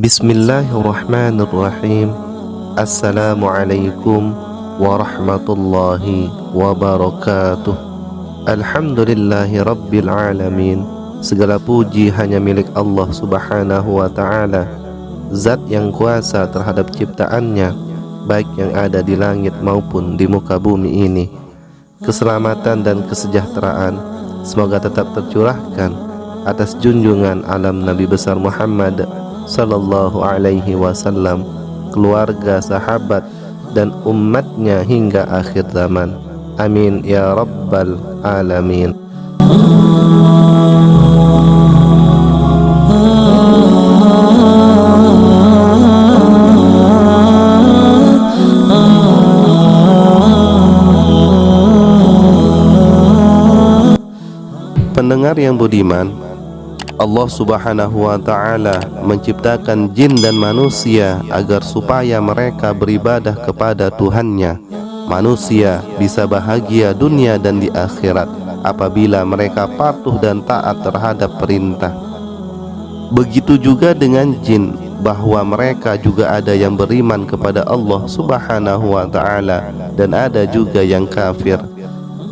Bismillahirrahmanirrahim. Assalamualaikum warahmatullahi wabarakatuh. Alhamdulillahi rabbil alamin. Segala puji hanya milik Allah subhanahu wa ta'ala, zat yang kuasa terhadap ciptaannya, baik yang ada di langit maupun di muka bumi ini. Keselamatan dan kesejahteraan semoga tetap tercurahkan atas junjungan alam Nabi besar Muhammad sallallahu alaihi wasallam, keluarga, sahabat, dan umatnya hingga akhir zaman. Amin ya rabbal alamin. Pendengar yang budiman, Allah subhanahu wa ta'ala menciptakan jin dan manusia agar supaya mereka beribadah kepada Tuhannya. Manusia bisa bahagia dunia dan di akhirat apabila mereka patuh dan taat terhadap perintah. Begitu juga dengan jin, bahwa mereka juga ada yang beriman kepada Allah subhanahu wa ta'ala dan ada juga yang kafir.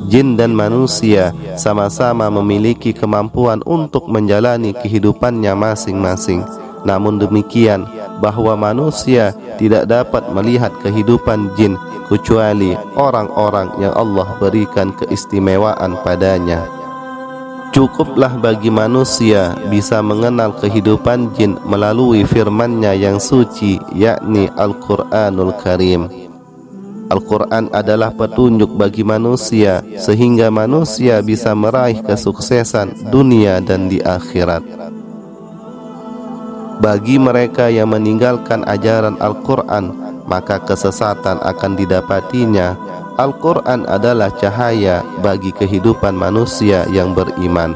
Jin dan manusia sama-sama memiliki kemampuan untuk menjalani kehidupannya masing-masing. Namun demikian, bahwa manusia tidak dapat melihat kehidupan jin kecuali orang-orang yang Allah berikan keistimewaan padanya. Cukuplah bagi manusia bisa mengenal kehidupan jin melalui firman-Nya yang suci, yakni Al-Quranul Karim. Al-Quran adalah petunjuk bagi manusia sehingga manusia bisa meraih kesuksesan dunia dan di akhirat. Bagi mereka yang meninggalkan ajaran Al-Quran, maka kesesatan akan didapatinya. Al-Quran adalah cahaya bagi kehidupan manusia yang beriman.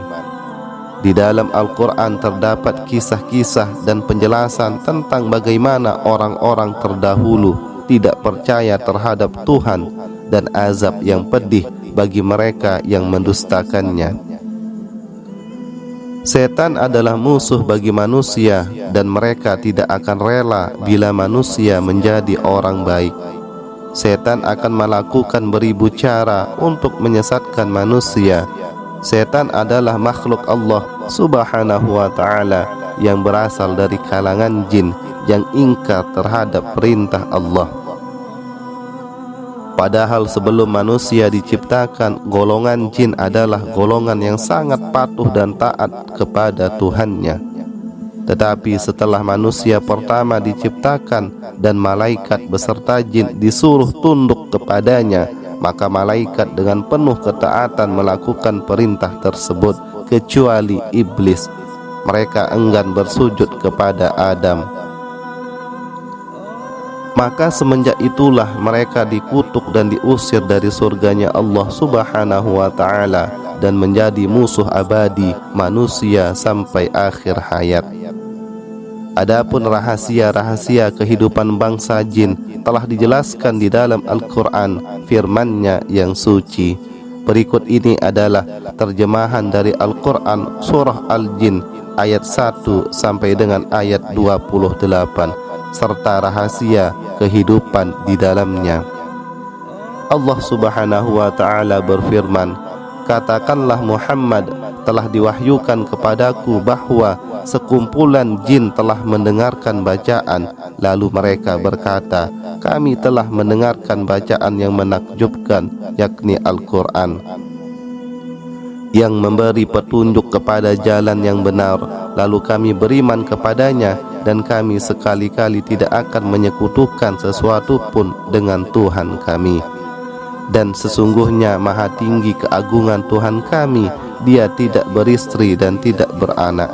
Di dalam Al-Quran terdapat kisah-kisah dan penjelasan tentang bagaimana orang-orang terdahulu tidak percaya terhadap Tuhan dan azab yang pedih bagi mereka yang mendustakannya. Setan adalah musuh bagi manusia dan mereka tidak akan rela bila manusia menjadi orang baik. Setan akan melakukan beribu cara untuk menyesatkan manusia. Setan adalah makhluk Allah subhanahu wa ta'ala yang berasal dari kalangan jin yang ingkar terhadap perintah Allah. Padahal sebelum manusia diciptakan, golongan jin adalah golongan yang sangat patuh dan taat kepada Tuhannya. Tetapi setelah manusia pertama diciptakan dan malaikat beserta jin disuruh tunduk kepadanya, maka malaikat dengan penuh ketaatan melakukan perintah tersebut, kecuali iblis. Mereka enggan bersujud kepada Adam. Maka semenjak itulah mereka dikutuk dan diusir dari surganya Allah subhanahu wa ta'ala dan menjadi musuh abadi manusia sampai akhir hayat. Adapun rahasia-rahasia kehidupan bangsa jin telah dijelaskan di dalam Al-Quran, firman-Nya yang suci. Berikut ini adalah terjemahan dari Al-Quran surah Al-Jin ayat 1 sampai dengan ayat 28 serta rahasia kehidupan di dalamnya. Allah subhanahu wa ta'ala berfirman, "Katakanlah Muhammad, telah diwahyukan kepadaku bahwa sekumpulan jin telah mendengarkan bacaan, lalu mereka berkata, kami telah mendengarkan bacaan yang menakjubkan, yakni Al-Quran, yang memberi petunjuk kepada jalan yang benar, lalu kami beriman kepadanya, dan kami sekali-kali tidak akan menyekutukan sesuatu pun dengan Tuhan kami. Dan sesungguhnya maha tinggi keagungan Tuhan kami, Dia tidak beristri dan tidak beranak.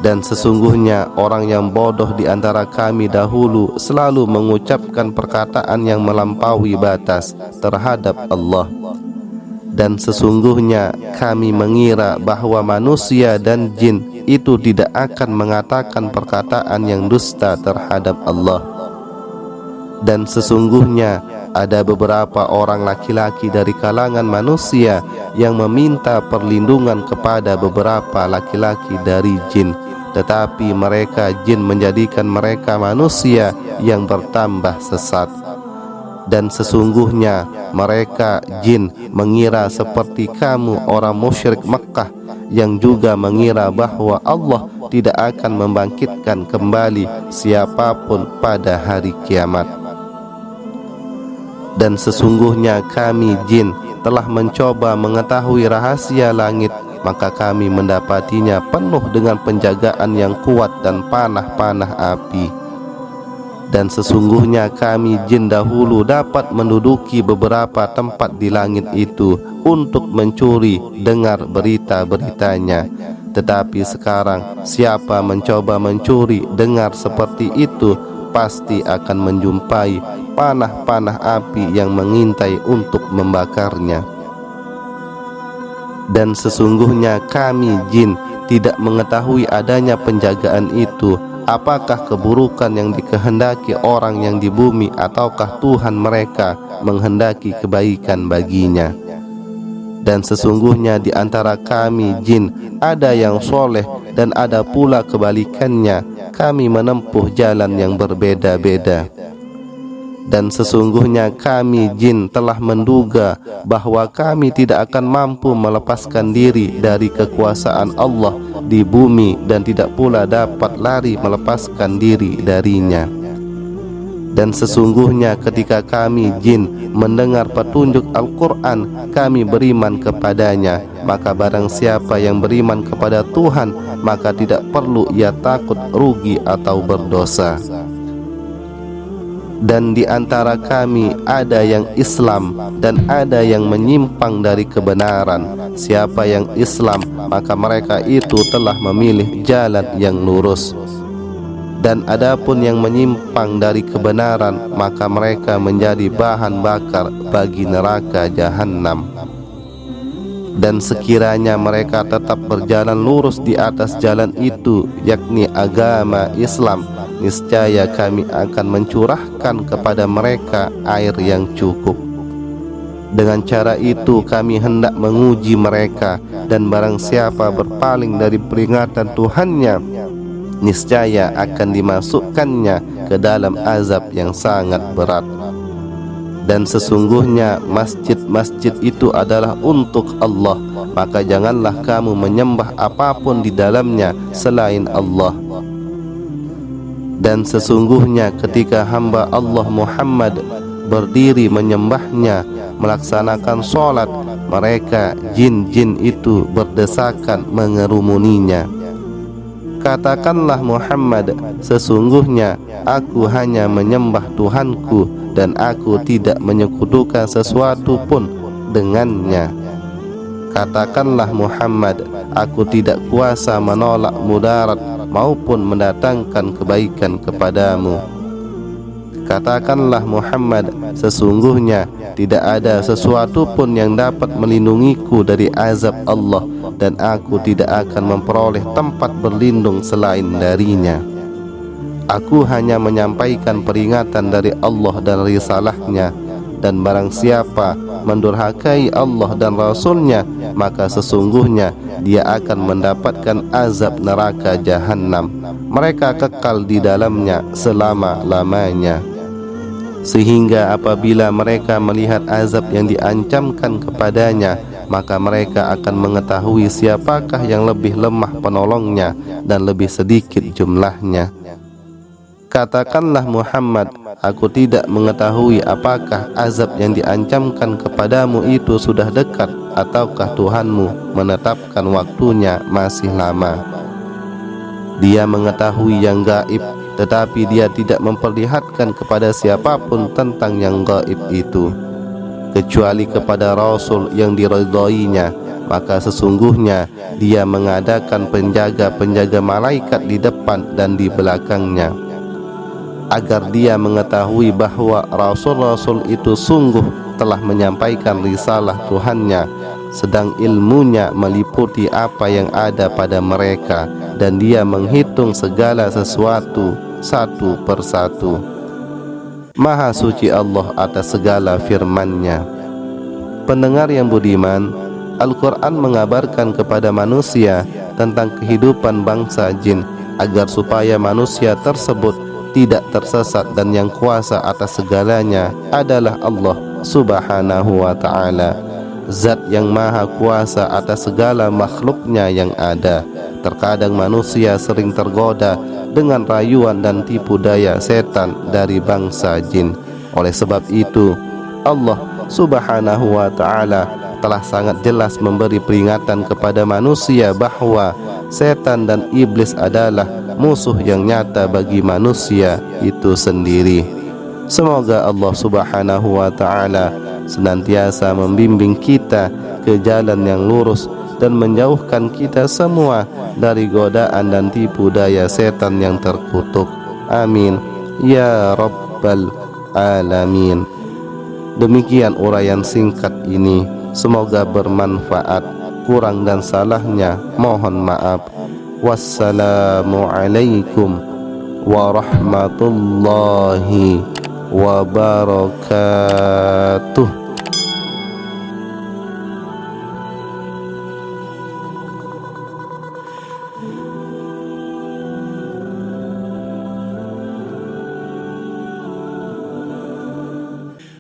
Dan sesungguhnya orang yang bodoh di antara kami dahulu selalu mengucapkan perkataan yang melampaui batas terhadap Allah. Dan sesungguhnya kami mengira bahwa manusia dan jin itu tidak akan mengatakan perkataan yang dusta terhadap Allah. Dan sesungguhnya ada beberapa orang laki-laki dari kalangan manusia yang meminta perlindungan kepada beberapa laki-laki dari jin, tetapi mereka jin menjadikan mereka manusia yang bertambah sesat. Dan sesungguhnya mereka jin mengira seperti kamu orang musyrik Mekkah yang juga mengira bahwa Allah tidak akan membangkitkan kembali siapapun pada hari kiamat. Dan sesungguhnya kami jin telah mencoba mengetahui rahasia langit, maka kami mendapatinya penuh dengan penjagaan yang kuat dan panah-panah api. Dan sesungguhnya kami jin dahulu dapat menduduki beberapa tempat di langit itu untuk mencuri dengar berita-beritanya. Tetapi sekarang siapa mencoba mencuri dengar seperti itu, pasti akan menjumpai panah-panah api yang mengintai untuk membakarnya. Dan sesungguhnya kami jin tidak mengetahui adanya penjagaan itu. Apakah keburukan yang dikehendaki orang yang di bumi, ataukah Tuhan mereka menghendaki kebaikan baginya? Dan sesungguhnya di antara kami jin ada yang soleh dan ada pula kebalikannya. Kami menempuh jalan yang berbeda-beda. Dan sesungguhnya kami jin telah menduga bahwa kami tidak akan mampu melepaskan diri dari kekuasaan Allah di bumi dan tidak pula dapat lari melepaskan diri darinya. Dan sesungguhnya ketika kami jin mendengar petunjuk Al-Quran, kami beriman kepadanya. Maka barang siapa yang beriman kepada Tuhan, maka tidak perlu ia takut rugi atau berdosa. Dan di antara kami ada yang Islam dan ada yang menyimpang dari kebenaran. Siapa yang Islam, maka mereka itu telah memilih jalan yang lurus. Dan adapun yang menyimpang dari kebenaran, maka mereka menjadi bahan bakar bagi neraka jahanam. Dan sekiranya mereka tetap berjalan lurus di atas jalan itu, yakni agama Islam, niscaya kami akan mencurahkan kepada mereka air yang cukup. Dengan cara itu kami hendak menguji mereka, dan barang siapa berpaling dari peringatan Tuhannya, niscaya akan dimasukkannya ke dalam azab yang sangat berat. Dan sesungguhnya masjid-masjid itu adalah untuk Allah, maka janganlah kamu menyembah apapun di dalamnya selain Allah. Dan sesungguhnya ketika hamba Allah Muhammad berdiri menyembahnya, melaksanakan sholat, mereka jin-jin itu berdesakan mengerumuninya. Katakanlah Muhammad, sesungguhnya aku hanya menyembah Tuhanku dan aku tidak menyekutukan sesuatu pun dengannya. Katakanlah Muhammad, aku tidak kuasa menolak mudarat maupun mendatangkan kebaikan kepadamu. Katakanlah Muhammad, sesungguhnya tidak ada sesuatu pun yang dapat melindungiku dari azab Allah, dan aku tidak akan memperoleh tempat berlindung selain darinya. Aku hanya menyampaikan peringatan dari Allah dan risalahnya, dan barang siapa mendurhakai Allah dan Rasulnya, maka sesungguhnya dia akan mendapatkan azab neraka jahanam. Mereka kekal di dalamnya selama-lamanya. Sehingga apabila mereka melihat azab yang diancamkan kepadanya, maka mereka akan mengetahui siapakah yang lebih lemah penolongnya dan lebih sedikit jumlahnya. Katakanlah Muhammad, aku tidak mengetahui apakah azab yang diancamkan kepadamu itu sudah dekat, ataukah Tuhanmu menetapkan waktunya masih lama. Dia mengetahui yang gaib, tetapi dia tidak memperlihatkan kepada siapapun tentang yang gaib itu, kecuali kepada Rasul yang diridhoinya. Maka sesungguhnya dia mengadakan penjaga-penjaga malaikat di depan dan di belakangnya, agar dia mengetahui bahwa Rasul-Rasul itu sungguh telah menyampaikan risalah Tuhannya, sedang ilmunya meliputi apa yang ada pada mereka, dan dia menghitung segala sesuatu satu persatu. Maha suci Allah atas segala firman-Nya. Pendengar yang budiman, Al-Quran mengabarkan kepada manusia tentang kehidupan bangsa jin agar supaya manusia tersebut tidak tersesat, dan yang kuasa atas segalanya adalah Allah Subhanahu wa ta'ala, Zat yang maha kuasa atas segala makhluknya yang ada. Terkadang manusia sering tergoda dengan rayuan dan tipu daya setan dari bangsa jin. Oleh sebab itu, Allah Subhanahu wa ta'ala telah sangat jelas memberi peringatan kepada manusia bahwa setan dan iblis adalah musuh yang nyata bagi manusia itu sendiri. Semoga Allah Subhanahu wa ta'ala senantiasa membimbing kita ke jalan yang lurus dan menjauhkan kita semua dari godaan dan tipu daya setan yang terkutuk. Amin ya rabbal alamin. Demikian uraian singkat ini, semoga bermanfaat. Kurang dan salahnya mohon maaf. Wassalamualaikum warahmatullahi wabarakatuh.